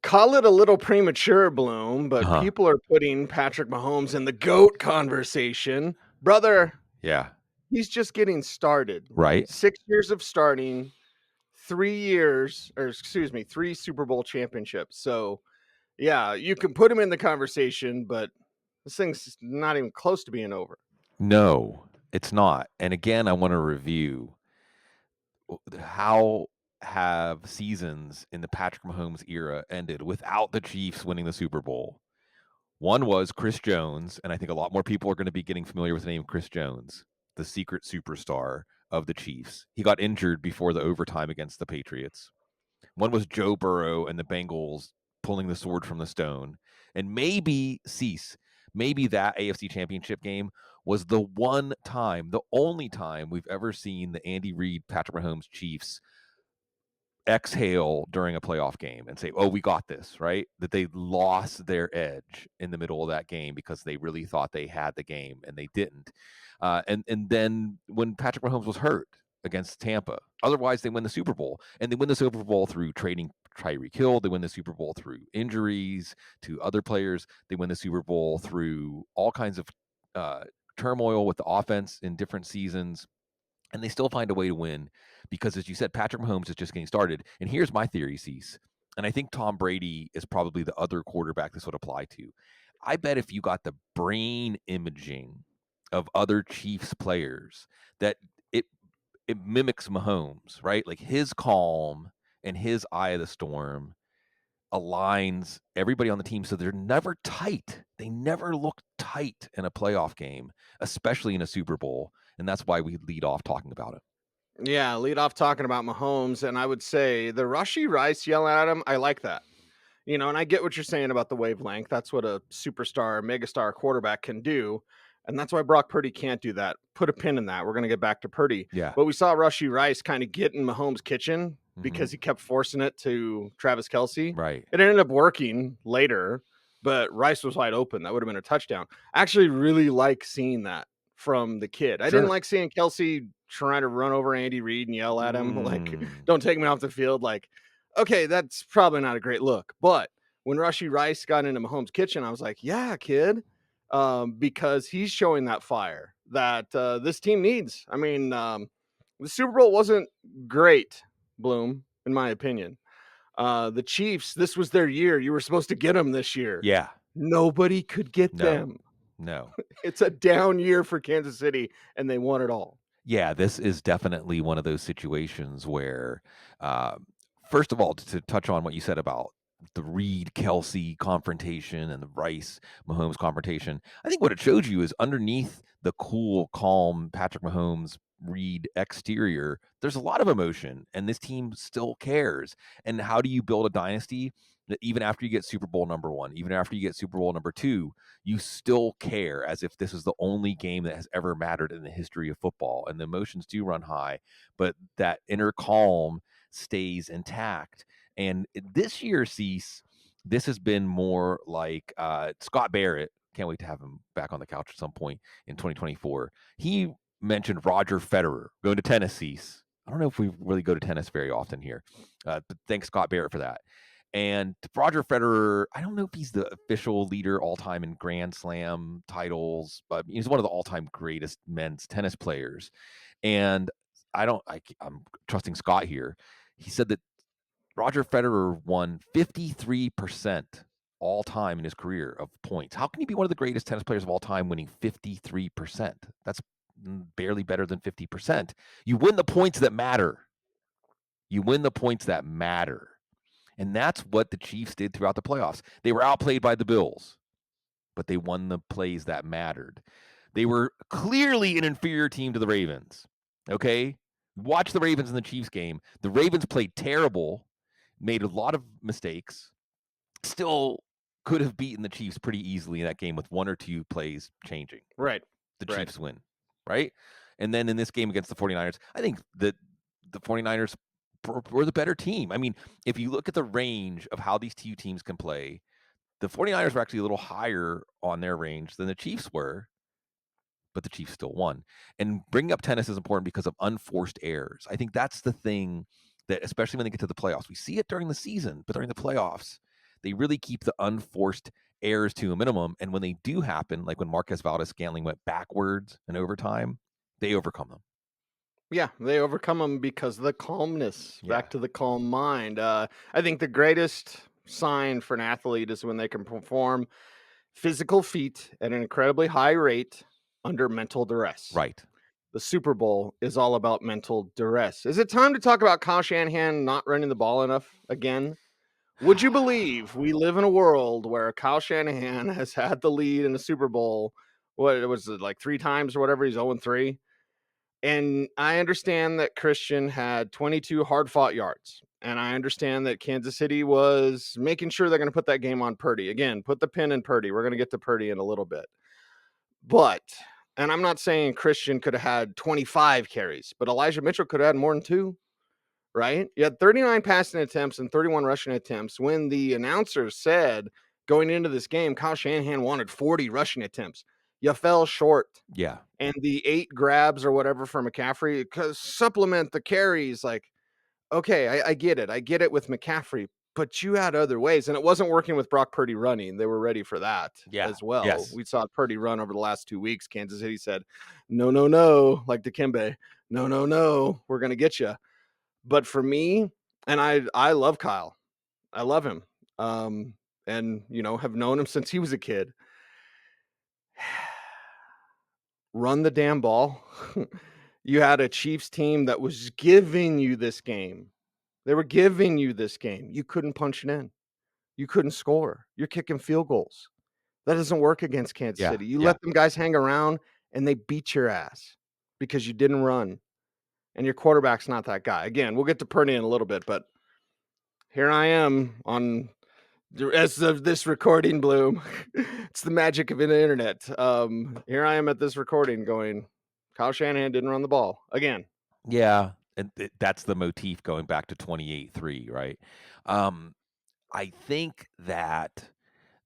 Call it a little premature, Bloom, but Uh-huh. people are putting Patrick Mahomes in the GOAT conversation. Brother, Yeah. he's just getting started. Right. 6 years of starting, 3 years, or excuse me, 3 Super Bowl championships. So, yeah, you can put him in the conversation, but this thing's not even close to being over. No, it's not. And again, I want to review how have seasons in the Patrick Mahomes era ended without the Chiefs winning the Super Bowl. One was Chris Jones, and I think a lot more people are going to be getting familiar with the name Chris Jones, the secret superstar of the Chiefs. He got injured before the overtime against the Patriots. One was Joe Burrow and the Bengals pulling the sword from the stone. And maybe maybe that AFC Championship game was the one time, the only time we've ever seen the Andy Reid, Patrick Mahomes Chiefs exhale during a playoff game and say, "Oh, we got this," right? That they lost their edge in the middle of that game because they really thought they had the game and they didn't. And then when Patrick Mahomes was hurt against Tampa, otherwise they win the Super Bowl, and they win the Super Bowl through trading Tyreek Hill. They win the Super Bowl through injuries to other players. They win the Super Bowl through all kinds of uh, turmoil with the offense in different seasons, and they still find a way to win because, as you said, Patrick Mahomes is just getting started. And here's my theory, Cease. And I think Tom Brady is probably the other quarterback this would apply to. I bet if you got the brain imaging of other Chiefs players, that it it mimics Mahomes, right? Like his calm and his eye of the storm aligns everybody on the team so they're never tight. They never look tight in a playoff game, especially in a Super Bowl. And that's why we lead off talking about it. Yeah, lead off talking about Mahomes, and I would say the Rashee Rice yelling at him, I like that. And I get what you're saying about the wavelength. That's what a superstar, megastar quarterback can do. And that's why Brock Purdy can't do that. Put a pin in that. We're going to get back to Purdy. Yeah. But we saw Rashee Rice kind of get in Mahomes' kitchen Mhm. because he kept forcing it to Travis Kelce. Right. It ended up working later, but Rice was wide open. That would have been a touchdown. I actually really like seeing that from the kid. I didn't Sure. like seeing Kelce trying to run over Andy Reid and yell at him, like, Mm. don't take me off the field. Like, okay, that's probably not a great look. But when Rashee Rice got into Mahomes' kitchen, I was like, yeah, kid, because he's showing that fire that this team needs. I mean, the Super Bowl wasn't great, Bloom, in my opinion. The Chiefs, this was their year. You were supposed to get them this year. Yeah. Nobody could get No. them. No. It's a down year for Kansas City, and they won it all. Yeah, this is definitely one of those situations where, uh, first of all, to touch on what you said about the Reed Kelce confrontation and the Rice Mahomes confrontation, I think what it shows you is underneath the cool, calm Patrick Mahomes Reed exterior, there's a lot of emotion, and this team still cares. And how do you build a dynasty that even after you get Super Bowl number one, even after you get Super Bowl number two, you still care as if this is the only game that has ever mattered in the history of football. And the emotions do run high, but that inner calm stays intact. And this year, Cease, this has been more like Scott Barrett. Can't wait to have him back on the couch at some point in 2024. He mentioned Roger Federer going to tennis, Cease. I don't know if we really go to tennis very often here, but thanks Scott Barrett for that. And Roger Federer, I don't know if he's the official leader all time in Grand Slam titles, but he's one of the all time greatest men's tennis players. And I'm trusting Scott here. He said that Roger Federer won 53% all time in his career of points. How can you be one of the greatest tennis players of all time winning 53%? That's barely better than 50%. You win the points that matter. You win the points that matter. And that's what the Chiefs did throughout the playoffs. They were outplayed by the Bills, but they won the plays that mattered. They were clearly an inferior team to the Ravens. Okay? Watch the Ravens in the Chiefs game. The Ravens played terrible, made a lot of mistakes, still could have beaten the Chiefs pretty easily in that game with one or two plays changing. Right. The Right. Chiefs win, right? And then in this game against the 49ers, I think that the 49ers were the better team. I mean, if you look at the range of how these two teams can play, the 49ers were actually a little higher on their range than the Chiefs were, but the Chiefs still won. And bringing up tennis is important because of unforced errors. I think that's the thing that, especially when they get to the playoffs, we see it during the season, but during the playoffs, They really keep the unforced errors to a minimum. And when they do happen, like when Marquez Valdez-Scantling went backwards in overtime, they overcome them. Yeah, they overcome them because of the calmness. Yeah. Back to the calm mind. I think the greatest sign for an athlete is when they can perform physical feat at an incredibly high rate under mental duress. Right. The Super Bowl is all about mental duress. Is it time to talk about Kyle Shanahan not running the ball enough again? Would you believe we live in a world where Kyle Shanahan has had the lead in the Super Bowl? What was it, like 3 times or whatever? He's 0-3. And I understand that Christian had 22 hard fought yards. And I understand that Kansas City was making sure they're going to put that game on Purdy. Again, put the pin in Purdy. We're going to get to Purdy in a little bit. But, and I'm not saying Christian could have had 25 carries, but Elijah Mitchell could have had more than two, right? You had 39 passing attempts and 31 rushing attempts when the announcer said going into this game, Kyle Shanahan wanted 40 rushing attempts. You fell short. Yeah. And the 8 grabs or whatever for McCaffrey, because supplement the carries, like, okay, I get it. I get it with McCaffrey, but you had other ways, and it wasn't working with Brock Purdy running. They were ready for that Yeah. as well. Yes. We saw Purdy run over the last 2 weeks. Kansas City said, "No, no, no," like Dikembe. "No, no, no, we're gonna get you." But for me, and I love Kyle. I love him. And have known him since he was a kid. Run the damn ball. You had a Chiefs team that was giving you this game. They were giving you this game. You couldn't punch it in. You couldn't score. You're kicking field goals. That doesn't work against Kansas Yeah. City. You Yeah. let them guys hang around and they beat your ass because you didn't run. And your quarterback's not that guy. Again, we'll get to Purdy in a little bit, but here I am on as of this recording, Bloom. It's the magic of the internet. Here I am at this recording going, Kyle Shanahan didn't run the ball again. Yeah. And that's the motif going back to 28-3, right? Um, I think that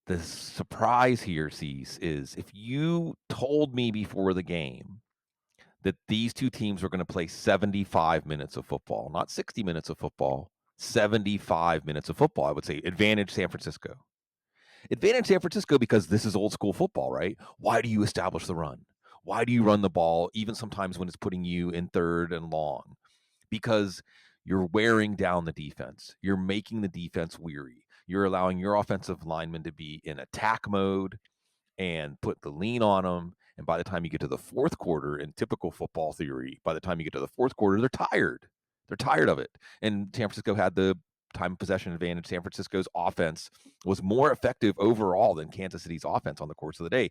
the surprise here, Cease, is if you told me before the game that these two teams were going to play 75 minutes of football, not 60 minutes of football, 75 minutes of football, I would say advantage San Francisco. Advantage San Francisco because this is old school football, right? Why do you establish the run? Why do you run the ball even sometimes when it's putting you in third and long? Because you're wearing down the defense. You're making the defense weary. You're allowing your offensive linemen to be in attack mode and put the lean on them. And by the time you get to the fourth quarter, in typical football theory, by the time you get to the fourth quarter, they're tired. They're tired of it. And San Francisco had the time of possession advantage. San Francisco's offense was more effective overall than Kansas City's offense on the course of the day.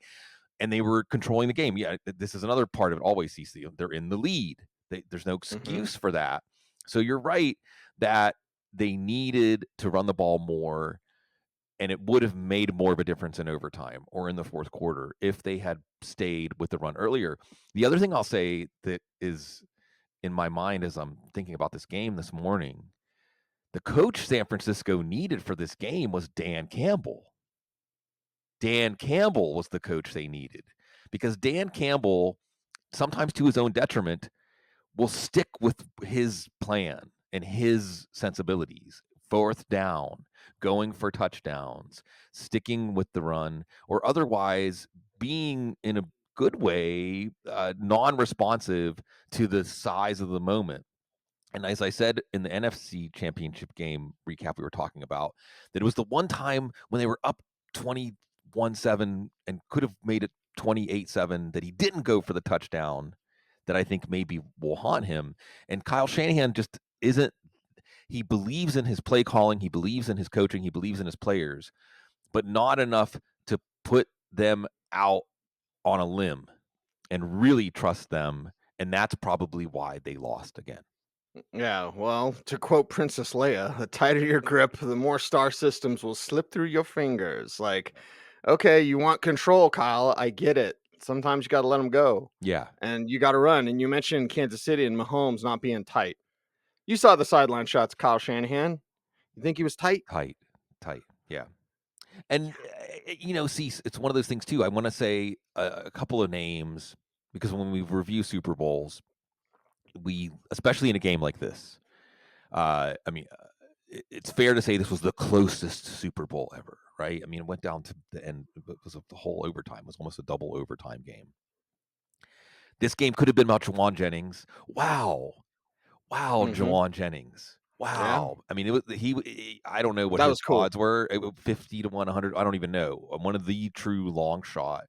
And they were controlling the game. Yeah, this is another part of it. Always, CC, they're in the lead. There's no Mhm. excuse for that. So you're right that they needed to run the ball more, and it would have made more of a difference in overtime or in the fourth quarter if they had stayed with the run earlier. The other thing I'll say that is in my mind as I'm thinking about this game this morning, the coach San Francisco needed for this game was Dan Campbell. Dan Campbell was the coach they needed because Dan Campbell, sometimes to his own detriment, will stick with his plan and his sensibilities. Fourth down, going for touchdowns, sticking with the run, or otherwise being in a good way non-responsive to the size of the moment. And as I said in the NFC Championship game recap we were talking about, that it was the one time when they were up 21-7 and could have made it 28-7 that he didn't go for the touchdown that I think maybe will haunt him. And Kyle Shanahan just isn't, he believes in his play calling, he believes in his coaching, he believes in his players, but not enough to put them out on a limb and really trust them. And that's probably why they lost again. Yeah, well, to quote Princess Leia, the tighter your grip, the more star systems will slip through your fingers. Like, okay, you want control, Kyle. I get it. Sometimes you got to let them go Yeah. and you got to run. And you mentioned Kansas City and Mahomes not being tight. You saw the sideline shots, Kyle Shanahan. You think he was tight? Tight, tight. Yeah. And, see, it's one of those things too. I want to say a couple of names because when we review Super Bowls, especially in a game like this, I mean, it's fair to say this was the closest Super Bowl ever, right? I mean, it went down to the end. It was the whole overtime. It was almost a double overtime game. This game could have been about Juwan Jennings. Wow. Wow, Mm-hmm. Juwan Jennings. Yeah, Wow. I mean, it was I don't know what that his was cool. odds were. 50 to 100. I don't even know. One of the true long shot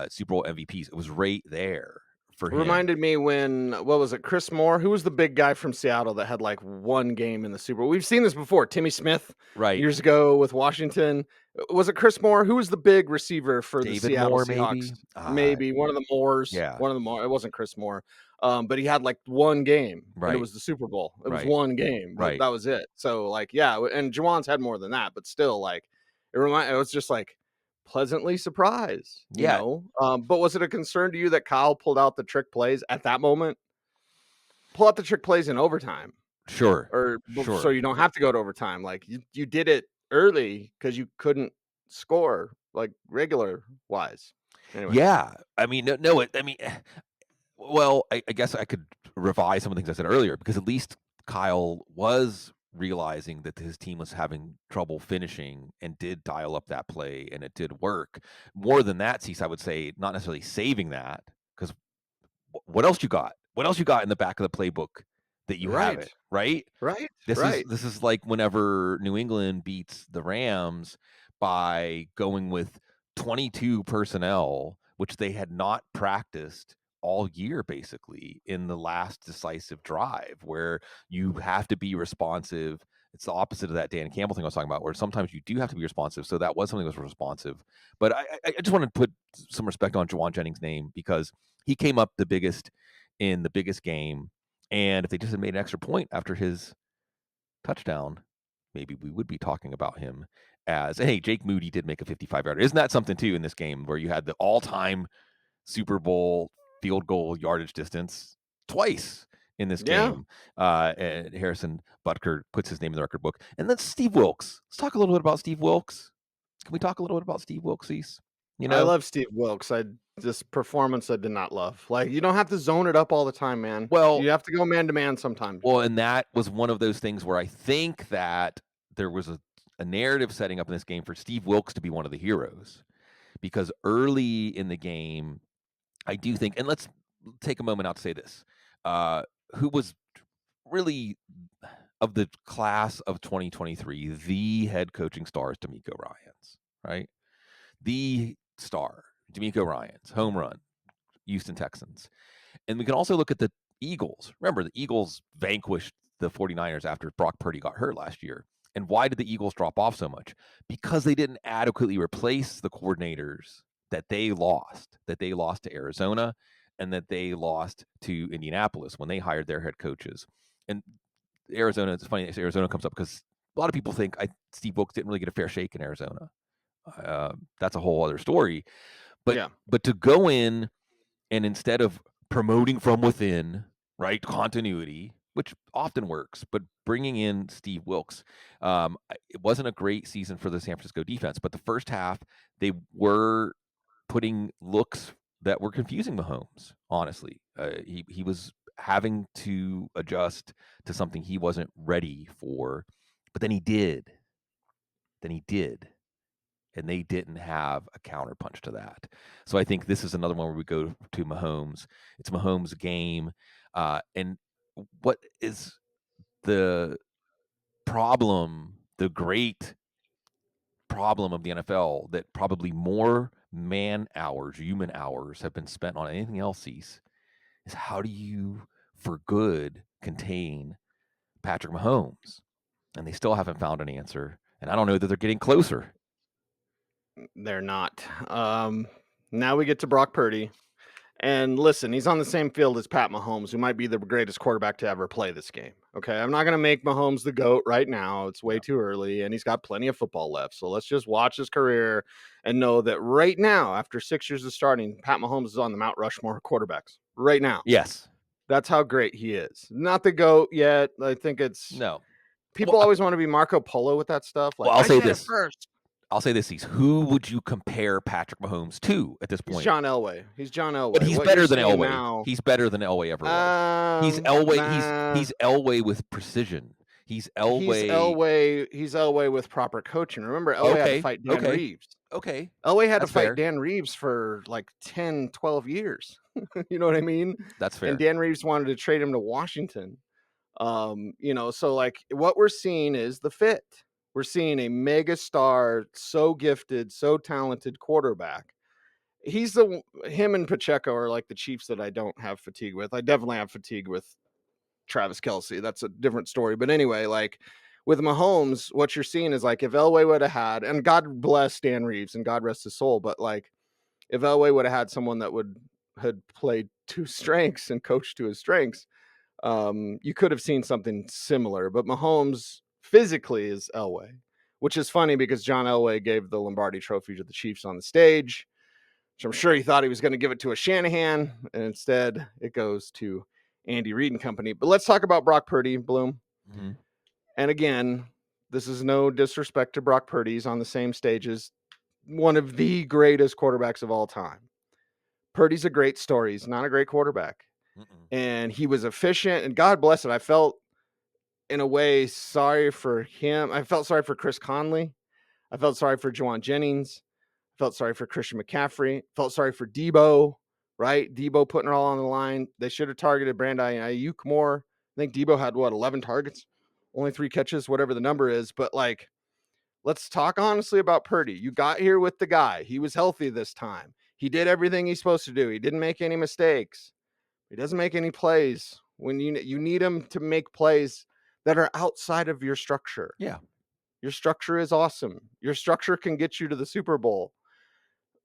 Super Bowl MVPs. It was right there for him. Reminded me when what was it? Chris Moore, who was the big guy from Seattle that had like one game in the Super Bowl. We've seen this before. Timmy Smith Right. years ago with Washington. Was it Chris Moore? Who was the big receiver for the David Seattle Moore, Seahawks? maybe. Maybe one of the Moores. Yeah. One of the Moore. It wasn't Chris Moore. But he had like one game, and it Right. was the Super Bowl. It was Right. one game. Right. That was it. So like, yeah, and Juwan's had more than that, but still, like, it was just like pleasantly surprised, Yeah. But was it a concern to you that Kyle pulled out the trick plays at that moment? Pull out the trick plays in overtime, Sure. or so Sure. you don't have to go to overtime. Like you did it early because you couldn't score like regular wise. Anyway, Yeah. I mean, no, I mean, well, I guess I could revise some of the things I said earlier because at least Kyle was realizing that his team was having trouble finishing and did dial up that play and it did work. More than that, Cease, I would say not necessarily saving that because what else you got? What else you got in the back of the playbook that you have right, it, right? right, This is right. this is like whenever New England beats the Rams by going with 22 personnel, which they had not practiced all year basically in the last decisive drive where you have to be responsive. It's the opposite of that Dan Campbell thing I was talking about, where sometimes you do have to be responsive. So that was something that was responsive. But I just want to put some respect on Juwan Jennings' name because he came up the biggest in the biggest game. And if they just had made an extra point after his touchdown, maybe we would be talking about him as, hey, Jake Moody did make a 55-yarder. Isn't that something too in this game where you had the all-time Super Bowl field goal yardage distance twice in this Yeah, game? And Harrison Butker puts his name in the record book. And then Steve Wilks. Let's talk a little bit about Steve Wilks. Can we talk a little bit about Steve Wilks, Cease? You I know, love Steve Wilks. I This performance I did not love. Like you don't have to zone it up all the time, man. well, You have to go man to man sometimes. and that was one of those things where I think that there was a narrative setting up in this game for Steve Wilks to be one of the heroes because early in the game, I do think, and let's take a moment out to say this, uh, who was really of the class of 2023, the head coaching star is D'Amico Ryans, right? The star, D'Amico Ryans, home run, Houston Texans. And we can also look at the Eagles. Remember, the Eagles vanquished the 49ers after Brock Purdy got hurt last year. And why did the Eagles drop off so much? Because they didn't adequately replace the coordinators that they lost to Arizona and that they lost to Indianapolis when they hired their head coaches. And Arizona, it's funny, Arizona comes up because a lot of people think Steve Wilks didn't really get a fair shake in Arizona. That's a whole other story. But Yeah. to go in and instead of promoting from within, right, continuity, which often works, but bringing in Steve Wilks, it wasn't a great season for the San Francisco defense. But the first half, they were putting looks that were confusing Mahomes. Honestly, he was having to adjust to something he wasn't ready for, but then he did. Then he did and they didn't have a counterpunch to that. So I think this is another one where we go to Mahomes. It's Mahomes' game. And what is the problem, the great problem of the NFL that probably more man hours, human hours have been spent on anything else, Cease, is how do you, for good, contain Patrick Mahomes? And they still haven't found an answer. And I don't know that they're getting closer. They're not. Now we get to Brock Purdy. And listen, he's on the same field as Pat Mahomes, who might be the greatest quarterback to ever play this game. Okay. I'm not going to make Mahomes the GOAT right now. It's way Yeah. too early, and he's got plenty of football left. So let's just watch his career and know that right now, after 6 years of starting, Pat Mahomes is on the Mount Rushmore of quarterbacks right now. Yes. That's how great he is. Not the GOAT yet. I think it's No. people always want to be Marco Polo with that stuff. Like, Well, I'll I say said it this. first. Cease. Who would you compare Patrick Mahomes to at this He's point? John Elway. He's John Elway. But he's What you're better than seeing Elway. now, He's better than Elway ever was. He's Elway. nah. He's Elway with precision. He's He's Elway. Elway. He's Elway with proper coaching. Remember, Elway had to Okay, fight Dan okay, Reeves. okay. Elway had to That's fight fair. Dan Reeves for like 10, 12 years. You know what I mean? That's And fair. Dan Reeves wanted to trade him to Washington. So like what we're seeing is the fit. We're seeing a mega star, so gifted, so talented quarterback. Him and Pacheco are like the Chiefs that I don't have fatigue with. I definitely have fatigue with Travis Kelce. That's a different story. But anyway, like with Mahomes, what you're seeing is like if Elway would have had, and God bless Dan Reeves and God rest his soul, but like if Elway would have had someone that had played to strengths and coached to his strengths, you could have seen something similar. But Mahomes physically is Elway, which is funny because John Elway gave the Lombardi Trophy to the Chiefs on the stage, which I'm sure he thought he was going to give it to a Shanahan, and instead it goes to Andy Reid and company. But let's talk about Brock Purdy, Bloom. Mhm. And again, this is no disrespect to Brock Purdy. He's on the same stage as one of the greatest quarterbacks of all time. Purdy's a great story. He's not a great quarterback. Mm-mm. And he was efficient, and God bless it. I felt in a way sorry for him. I felt sorry for Chris Conley. I felt sorry for Juwan Jennings. I felt sorry for Christian McCaffrey. Felt sorry for Debo, right? Debo putting it all on the line. They should have targeted Brandon Ayuk more. I think Debo had 11 targets, only 3 catches, whatever the number is. But like, let's talk honestly about Purdy. You got here with the guy. He was healthy this time. He did everything he's supposed to do. He didn't make any mistakes. He doesn't make any plays when you need him to make plays that are outside of your structure. Yeah. Your structure is awesome. Your structure can get you to the Super Bowl.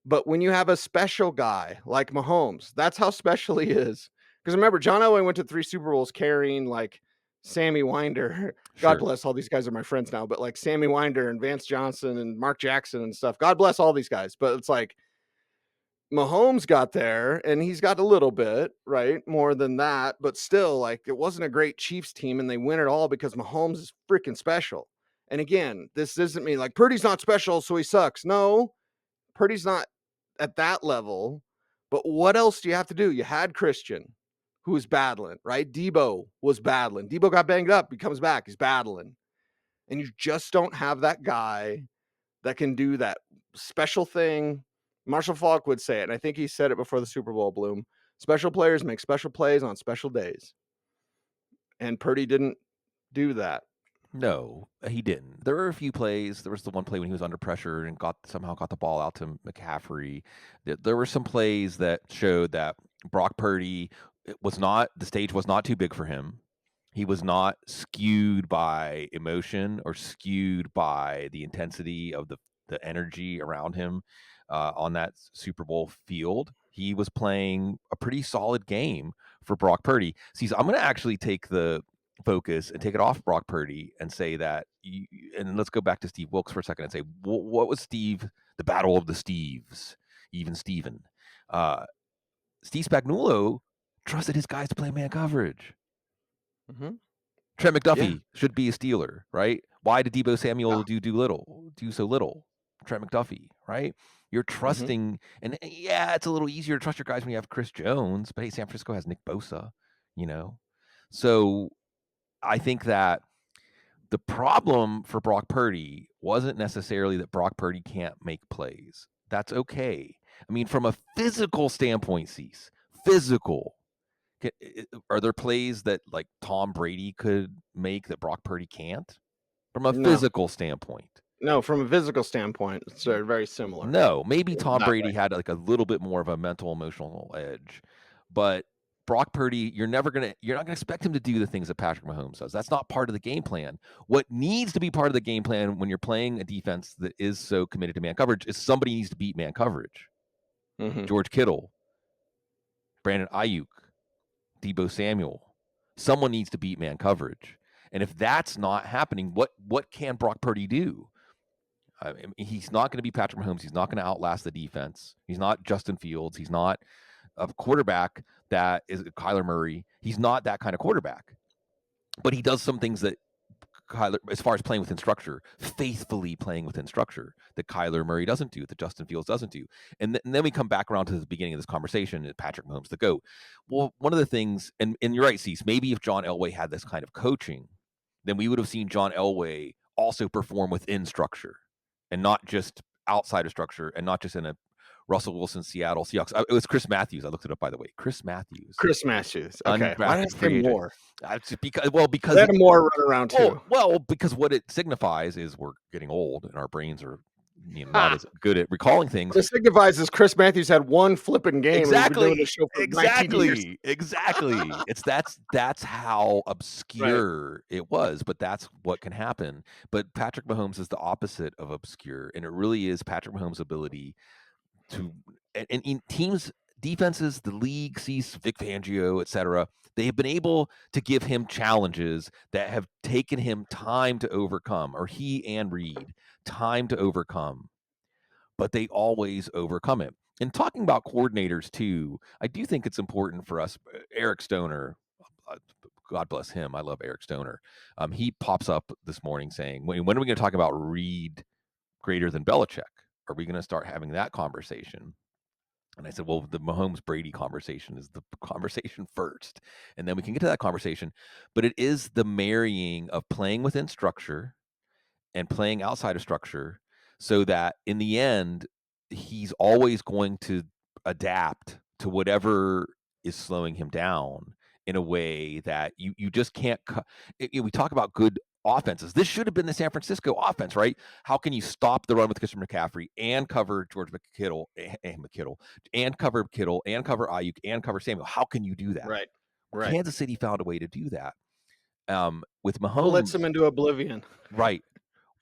But when you have a special guy like Mahomes, that's how special he is. Because remember, John Elway went to 3 Super Bowls carrying like Sammy Winder. God Sure. bless all these guys are my friends now, but like Sammy Winder and Vance Johnson and Mark Jackson and stuff. God bless all these guys. But it's like Mahomes got there and he's got a little bit, right? More than that, but still, like, it wasn't a great Chiefs team and they win it all because Mahomes is freaking special. And again, this doesn't mean like Purdy's not special, so he sucks. No, Purdy's not at that level. But what else do you have to do? You had Christian, who was battling, right? Debo was battling. Debo got banged up. He comes back. He's battling. And you just don't have that guy that can do that special thing. Marshall Falk would say it, and I think he said it before the Super Bowl, Bloom. Special players make special plays on special days. And Purdy didn't do that. No, he didn't. There were a few plays. There was the one play when he was under pressure and somehow got the ball out to McCaffrey. There were some plays that showed that Brock Purdy the stage was not too big for him. He was not skewed by emotion or skewed by the intensity of the energy around him on that Super Bowl field. He was playing a pretty solid game for Brock Purdy. See, so I'm going to actually take the focus and take it off Brock Purdy and say that, and let's go back to Steve Wilkes for a second and say, what was the battle of the Steves, even Steven? Steve Spagnuolo trusted his guys to play man coverage. Mm-hmm. Trent Yeah. McDuffie should be a Steeler, right? Why did Deebo Samuel do so little? Trent McDuffie, right? You're Mm-hmm. trusting, and yeah, it's a little easier to trust your guys when you have Chris Jones, but hey, San Francisco has Nick Bosa, you know? So I think that the problem for Brock Purdy wasn't necessarily that Brock Purdy can't make plays. That's okay. I mean, from a physical standpoint, Cease, physical, are there plays that like Tom Brady could make that Brock Purdy can't? From a No. physical standpoint. No, from a physical standpoint, it's very similar No, maybe Tom that way. Brady had like a little bit more of a mental emotional edge, but Brock Purdy, you're not going to expect him to do the things that Patrick Mahomes does. That's not part of the game plan. What needs to be part of the game plan when you're playing a defense that is so committed to man coverage is somebody needs to beat man coverage. Mm-hmm. George Kittle, Brandon Ayuk, Deebo Samuel. Someone needs to beat man coverage. And if that's not happening, what can Brock Purdy do? I mean, he's not going to be Patrick Mahomes. He's not going to outlast the defense. He's not Justin Fields. He's not a quarterback that is Kyler Murray. He's not that kind of quarterback. But he does some things that Kyler, as far as playing within structure, faithfully playing within structure, that Kyler Murray doesn't do, that Justin Fields doesn't do. And then we come back around to the beginning of this conversation, Patrick Mahomes, the GOAT. Well, one of the things, and you're right, Cease, maybe if John Elway had this kind of coaching, then we would have seen John Elway also perform within structure and not just outside of structure and not just in a Russell Wilson Seattle Seahawks. It was Chris Matthews. I looked it up, by the way. Chris Matthews, Chris Matthews. Okay. Why did I undrafted say free agent. more? Because They had a more run around too. because what it signifies is we're getting old and our brains are not Ha! as good at recalling things. What it signifies is Chris Matthews had one flipping game, and he's been doing this show for 19 years. Exactly. That's how Right. obscure it was, but that's what can happen. But Patrick Mahomes is the opposite of obscure, and it really is Patrick Mahomes' ability to and in teams, defenses, the league sees Vic Fangio, etc. They have been able to give him challenges that have taken him time to overcome, or he and Reid time to overcome, but they always overcome it. And talking about coordinators too, I do think it's important for us. Eric Stoner, uh, God bless him. I love Eric Stoner. He pops up this morning saying, when are we going to talk about Reid greater than Belichick? Are we going to start having that conversation? And I said, well, the Mahomes Brady conversation is the conversation first, and then we can get to that conversation. But it is the marrying of playing within structure and playing outside of structure so that in the end, he's always going to adapt to whatever is slowing him down in a way that you just can't. We talk about good offenses. This should have been the San Francisco offense, right? How can you stop the run with Christian McCaffrey and cover George McKittle and cover Kittle and cover Ayuk and cover Samuel? How can you do that? Right. Well, Right. Kansas City found a way to do that. With Blitz him Mahomes, into oblivion. right?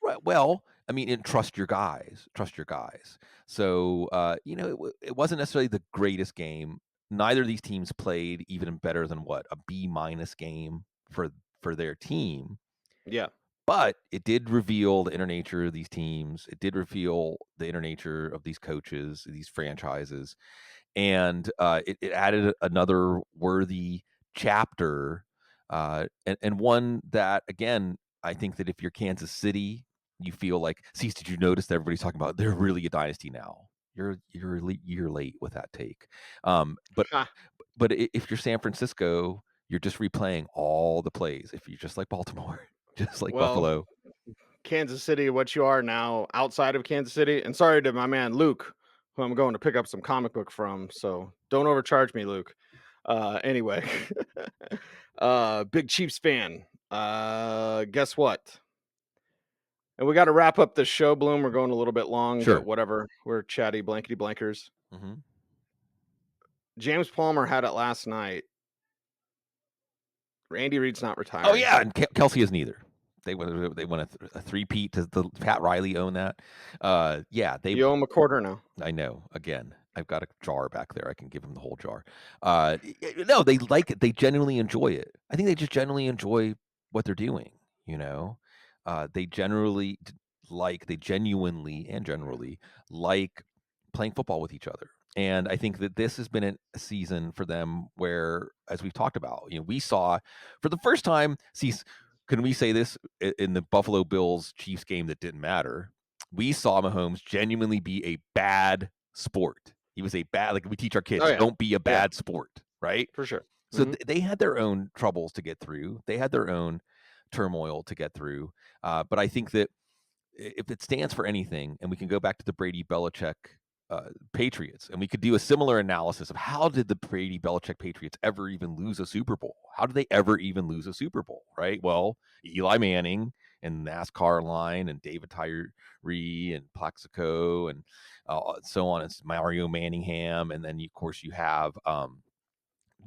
Right. Well, I mean, and trust your guys. Trust your guys. So, it wasn't necessarily the greatest game. Neither of these teams played even better than what a B- game for their team. Yeah. But it did reveal the inner nature of these teams. It did reveal the inner nature of these coaches, these franchises, and it added another worthy chapter, and one that again I think that if you're Kansas City, you feel like, see, did you notice that everybody's talking about they're really a dynasty now? You're late with that take, but Ha. if you're San Francisco, you're just replaying all the plays. If you're just like Baltimore, just like Well, Buffalo, Kansas City, what you are now outside of Kansas City. And sorry to my man Luke, who I'm going to pick up some comic book from. So don't overcharge me, Luke. Anyway, big Chiefs fan. Guess what? And we got to wrap up this show, Bloom. We're going a little bit long, but sure. whatever. We're chatty, blankety blankers. hmm James Palmer had it last night. Andy Reid's not Oh retiring. yeah, and Kelce isn't either. They won a three-peat. Does the Pat Riley own that? Yeah, they. You owe him a quarter now. I know. Again, I've got a jar back there. I can give him the whole jar. No, they like it. They genuinely enjoy it. I think they just genuinely enjoy what they're doing. You know, they generally they genuinely and generally like playing football with each other. And I think that this has been a season for them where, as we've talked about, we saw for the first time. See, can we say this in the Buffalo Bills Chiefs game that didn't matter? We saw Mahomes genuinely be a bad sport. He was a bad, like we teach our Oh kids, yeah, don't be a yeah, bad sport, right? for sure. So Hmm. they had their own troubles to get through. They had their own turmoil to get through. But I think that if it stands for anything, and we can go back to the Brady Belichick Patriots, and we could do a similar analysis of how did the Brady Belichick Patriots ever even lose a Super Bowl? How did they ever even lose a Super Bowl? Right? Well, Eli Manning and NASCAR line and David Tyree and Plaxico and so on. It's Mario Manningham, and then of course you have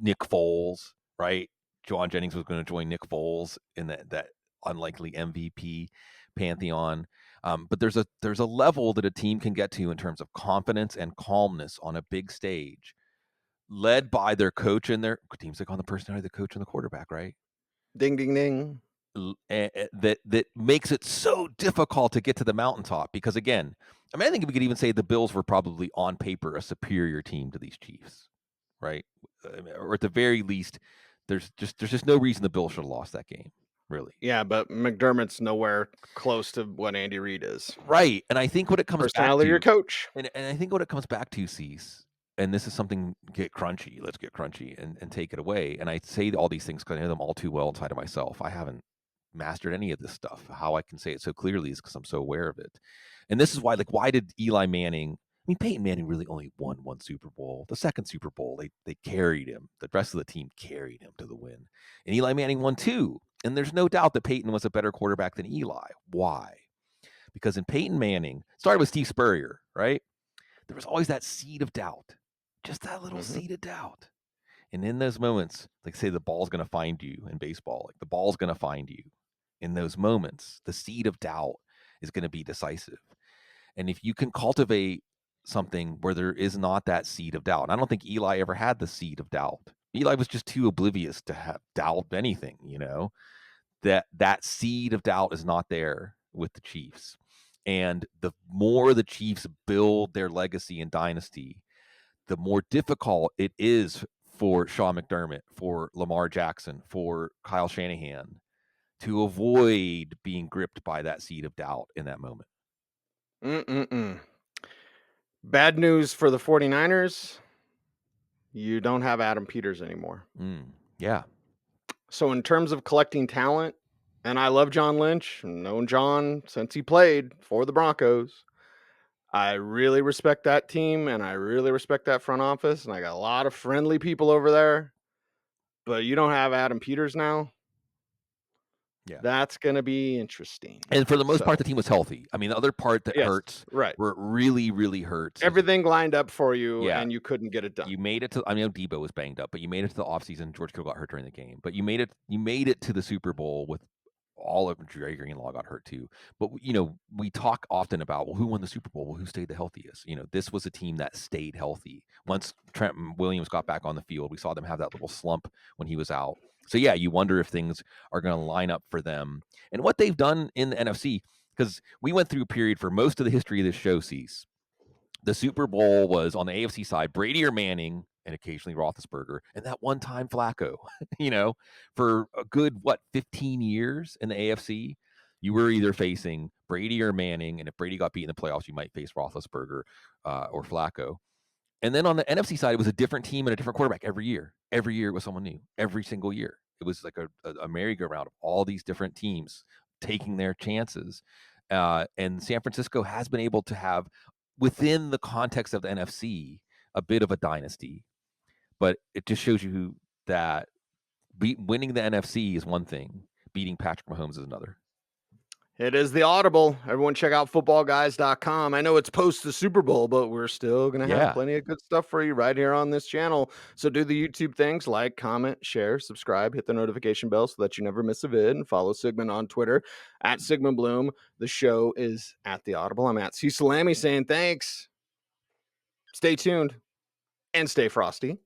Nick Foles, right? John Jennings was going to join Nick Foles in that unlikely MVP pantheon. But there's a level that a team can get to in terms of confidence and calmness on a big stage, led by their coach and their teams take on the personality of the coach and the quarterback, right? Ding, ding, ding. That makes it so difficult to get to the mountaintop because again, I mean, I think we could even say the Bills were probably on paper a superior team to these Chiefs, right? Or at the very least, there's just no reason the Bills should have lost that game, really. Yeah, but McDermott's nowhere close to what Andy Reid is. Right. And I think what it comes back Personality of your to, coach. and I think what it comes back to, Cease, and this is something, let's get crunchy and take it away. And I say all these things because I know them all too well inside of myself. I haven't mastered any of this stuff. How I can say it so clearly is because I'm so aware of it. And this is why, like, why did Eli Manning? I mean, Peyton Manning really only won one Super Bowl. The second Super Bowl, they carried him. The rest of the team carried him to the win. And Eli Manning won two. And there's no doubt that Peyton was a better quarterback than Eli. Why? Because in Peyton Manning, started with Steve Spurrier, right? There was always that seed of doubt, just that little seed of doubt. And in those moments, like say the ball's going to find you in baseball, like the ball's going to find you. In those moments, the seed of doubt is going to be decisive. And if you can cultivate something where there is not that seed of doubt, and I don't think Eli ever had the seed of doubt. Eli was just too oblivious to have doubt anything, that seed of doubt is not there with the Chiefs. And the more the Chiefs build their legacy and dynasty, the more difficult it is for Sean McDermott, for Lamar Jackson, for Kyle Shanahan to avoid being gripped by that seed of doubt in that moment. Bad news for the 49ers. You don't have Adam Peters anymore. Yeah. So in terms of collecting talent, and I love John Lynch, known John since he played for the Broncos. I really respect that team and I really respect that front office. And I got a lot of friendly people over there. But you don't have Adam Peters now. Yeah. That's going to be interesting. And for the most part, the team was healthy. I mean, the other part that hurts, right, where it really, really hurts, everything lined up for you, Yeah. and you couldn't get it done. You made it to. I mean, Debo was banged up, but you made it to the offseason. George Kittle got hurt during the game, but you made it. You made it to the Super Bowl with all of Dre Greenlaw got hurt too. But we talk often about, well, who won the Super Bowl? Well, who stayed the healthiest? This was a team that stayed healthy. Once Trent Williams got back on the field, we saw them have that little slump when he was out. So yeah, you wonder if things are going to line up for them and what they've done in the NFC, because we went through a period for most of the history of this show, Cease. The Super Bowl was on the AFC side, Brady or Manning, and occasionally Roethlisberger, and that one time Flacco. For a good 15 years in the AFC, you were either facing Brady or Manning, and if Brady got beat in the playoffs, you might face Roethlisberger or Flacco. And then on the NFC side, it was a different team and a different quarterback every year. Every year it was someone new. Every single year, it was like a merry-go-round of all these different teams taking their chances. And San Francisco has been able to have, within the context of the NFC, a bit of a dynasty. But it just shows you that winning the NFC is one thing, beating Patrick Mahomes is another. It is the Audible. Everyone check out footballguys.com. I know it's post the Super Bowl, but we're still going to have plenty of good stuff for you right here on this channel. So do the YouTube things, like, comment, share, subscribe, hit the notification bell so that you never miss a vid, and follow Sigmund on Twitter at Sigmund Bloom. The show is at the Audible. I'm at Cecil Lammey saying thanks. Stay tuned and stay frosty.